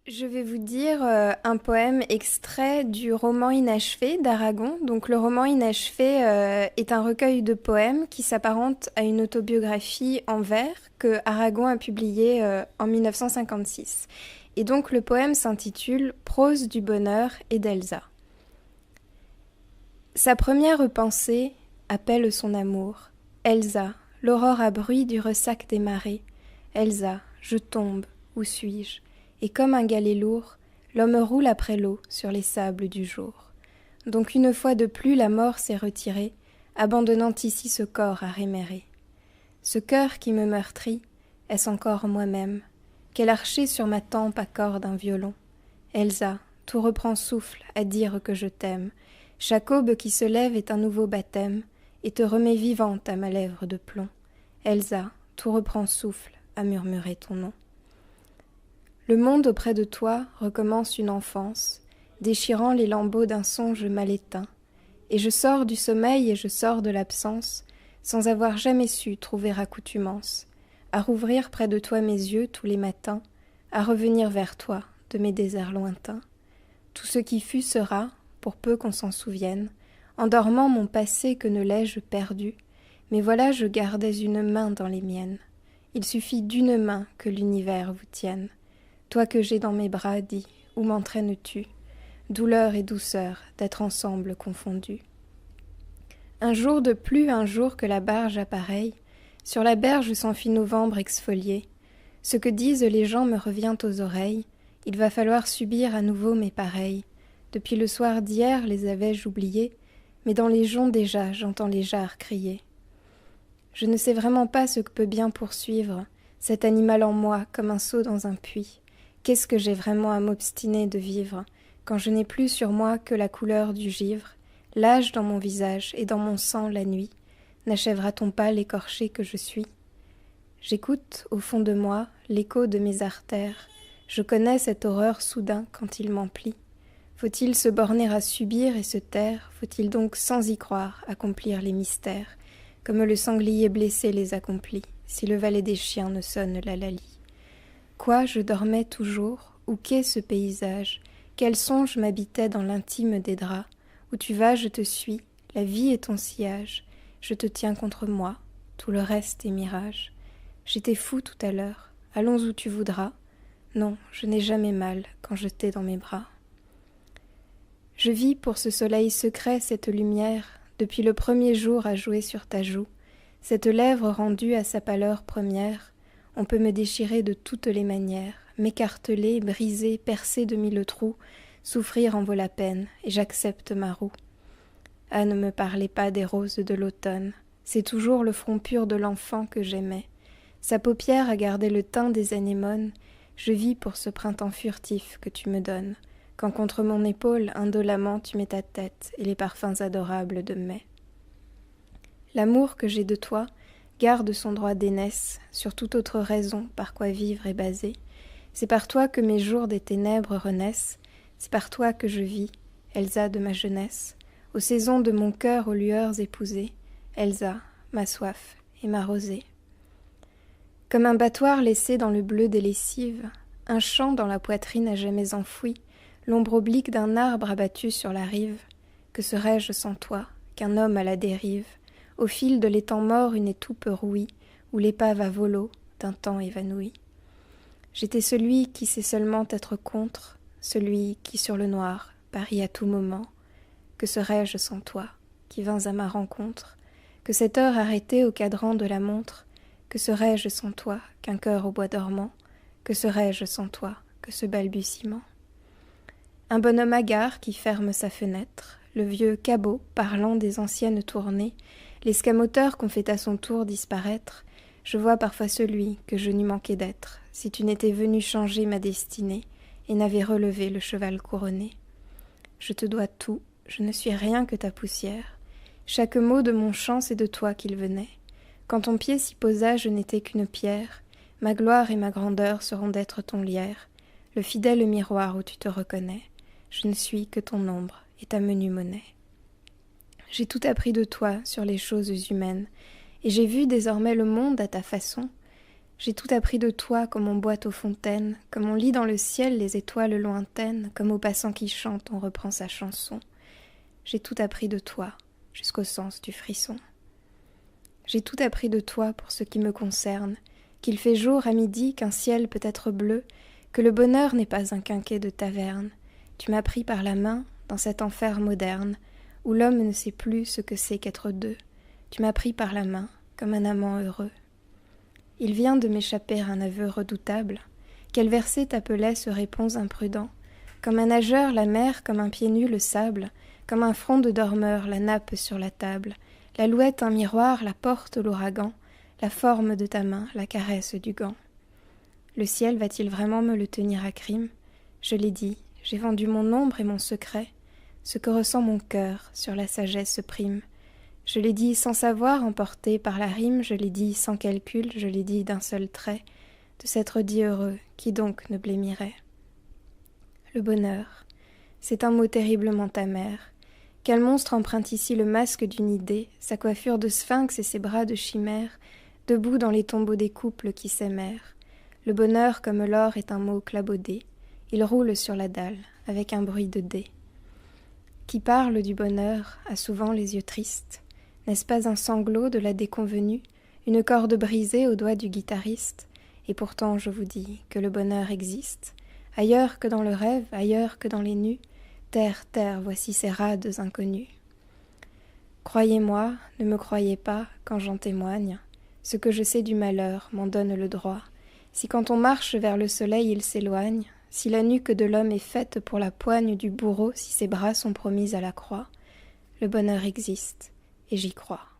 Je vais vous dire un poème extrait du roman Inachevé d'Aragon. Donc le roman Inachevé est un recueil de poèmes qui s'apparente à une autobiographie en vers que Aragon a publié en 1956. Et donc le poème s'intitule Prose du bonheur et d'Elsa. Sa première pensée appelle son amour. Elsa, l'aurore à bruit du ressac des marées. Elsa, je tombe, où suis-je? Et comme un galet lourd, l'homme roule après l'eau sur les sables du jour. Donc une fois de plus la mort s'est retirée, abandonnant ici ce corps à rémérer. Ce cœur qui me meurtrit, est-ce encore moi-même? Quel archer sur ma tempe accorde un violon? Elsa, tout reprend souffle à dire que je t'aime. Chaque aube qui se lève est un nouveau baptême, et te remet vivante à ma lèvre de plomb. Elsa, tout reprend souffle à murmurer ton nom. Le monde auprès de toi recommence une enfance, déchirant les lambeaux d'un songe mal éteint, et je sors du sommeil et je sors de l'absence, sans avoir jamais su trouver accoutumance, à rouvrir près de toi mes yeux tous les matins, à revenir vers toi de mes déserts lointains. Tout ce qui fut sera, pour peu qu'on s'en souvienne, en dormant mon passé que ne l'ai-je perdu, mais voilà je gardais une main dans les miennes. Il suffit d'une main que l'univers vous tienne. Toi que j'ai dans mes bras, dis, où m'entraînes-tu? Douleur et douceur d'être ensemble confondus. Un jour de plus, un jour que la barge appareille, sur la berge s'enfuit novembre exfolié. Ce que disent les gens me revient aux oreilles, il va falloir subir à nouveau mes pareils. Depuis le soir d'hier les avais-je oubliés, mais dans les joncs déjà j'entends les jarres crier. Je ne sais vraiment pas ce que peut bien poursuivre cet animal en moi comme un seau dans un puits. Qu'est-ce que j'ai vraiment à m'obstiner de vivre, quand je n'ai plus sur moi que la couleur du givre, l'âge dans mon visage et dans mon sang la nuit, n'achèvera-t-on pas l'écorché que je suis? J'écoute, au fond de moi, l'écho de mes artères, je connais cette horreur soudain quand il m'emplit. Faut-il se borner à subir et se taire? Faut-il donc, sans y croire, accomplir les mystères, comme le sanglier blessé les accomplit, si le valet des chiens ne sonne la lalie? Quoi, je dormais toujours? Où qu'est ce paysage? Quel songe m'habitait dans l'intime des draps? Où tu vas, je te suis, la vie est ton sillage. Je te tiens contre moi, tout le reste est mirage. J'étais fou tout à l'heure, allons où tu voudras. Non, je n'ai jamais mal quand je t'ai dans mes bras. Je vis pour ce soleil secret cette lumière, depuis le premier jour à jouer sur ta joue, cette lèvre rendue à sa pâleur première. On peut me déchirer de toutes les manières, m'écarteler, briser, percer de mille trous, souffrir en vaut la peine, et j'accepte ma roue. Ah, ne me parlez pas des roses de l'automne, c'est toujours le front pur de l'enfant que j'aimais. Sa paupière a gardé le teint des anémones, je vis pour ce printemps furtif que tu me donnes, quand contre mon épaule indolemment tu mets ta tête et les parfums adorables de mai. L'amour que j'ai de toi garde son droit d'aînesse sur toute autre raison par quoi vivre est basé. C'est par toi que mes jours des ténèbres renaissent, c'est par toi que je vis, Elsa de ma jeunesse, aux saisons de mon cœur aux lueurs épousées, Elsa, ma soif et ma rosée. Comme un battoir laissé dans le bleu des lessives, un champ dans la poitrine à jamais enfoui, l'ombre oblique d'un arbre abattu sur la rive, que serais-je sans toi, qu'un homme à la dérive, au fil de l'étang mort une étoupe rouille, où l'épave à volo d'un temps évanoui. J'étais celui qui sait seulement être contre, celui qui sur le noir parie à tout moment. Que serais-je sans toi, qui vins à ma rencontre, que cette heure arrêtée au cadran de la montre, que serais-je sans toi, qu'un cœur au bois dormant, que serais-je sans toi, que ce balbutiement? Un bonhomme hagard qui ferme sa fenêtre, le vieux cabot parlant des anciennes tournées, l'escamoteur qu'on fait à son tour disparaître, je vois parfois celui que je n'eus manqué d'être, si tu n'étais venu changer ma destinée et n'avais relevé le cheval couronné. Je te dois tout, je ne suis rien que ta poussière. Chaque mot de mon chant, c'est de toi qu'il venait. Quand ton pied s'y posa, je n'étais qu'une pierre. Ma gloire et ma grandeur seront d'être ton lierre, le fidèle miroir où tu te reconnais. Je ne suis que ton ombre et ta menue monnaie. J'ai tout appris de toi sur les choses humaines, et j'ai vu désormais le monde à ta façon. J'ai tout appris de toi comme on boit aux fontaines, comme on lit dans le ciel les étoiles lointaines, comme au passant qui chante on reprend sa chanson. J'ai tout appris de toi, jusqu'au sens du frisson. J'ai tout appris de toi pour ce qui me concerne, qu'il fait jour à midi, qu'un ciel peut être bleu, que le bonheur n'est pas un quinquet de taverne. Tu m'as pris par la main dans cet enfer moderne, où l'homme ne sait plus ce que c'est qu'être deux. Tu m'as pris par la main, comme un amant heureux. Il vient de m'échapper un aveu redoutable. Quel verset t'appelait ce répons imprudent? Comme un nageur la mer, comme un pied nu le sable, comme un front de dormeur la nappe sur la table, l'alouette un miroir, la porte l'ouragan, la forme de ta main, la caresse du gant. Le ciel va-t-il vraiment me le tenir à crime? Je l'ai dit, j'ai vendu mon ombre et mon secret, ce que ressent mon cœur sur la sagesse prime. Je l'ai dit sans savoir, emporté par la rime, je l'ai dit sans calcul, je l'ai dit d'un seul trait, de s'être dit heureux, qui donc ne blêmirait? Le bonheur, c'est un mot terriblement amer. Quel monstre emprunte ici le masque d'une idée, sa coiffure de sphinx et ses bras de chimère, debout dans les tombeaux des couples qui s'aimèrent. Le bonheur, comme l'or, est un mot clabaudé. Il roule sur la dalle, avec un bruit de dés. Qui parle du bonheur a souvent les yeux tristes. N'est-ce pas un sanglot de la déconvenue, une corde brisée au doigt du guitariste? Et pourtant, je vous dis que le bonheur existe, ailleurs que dans le rêve, ailleurs que dans les nues. Terre, terre, voici ces rades inconnues. Croyez-moi, ne me croyez pas quand j'en témoigne. Ce que je sais du malheur m'en donne le droit. Si quand on marche vers le soleil il s'éloigne, si la nuque de l'homme est faite pour la poigne du bourreau, si ses bras sont promis à la croix, le bonheur existe, et j'y crois.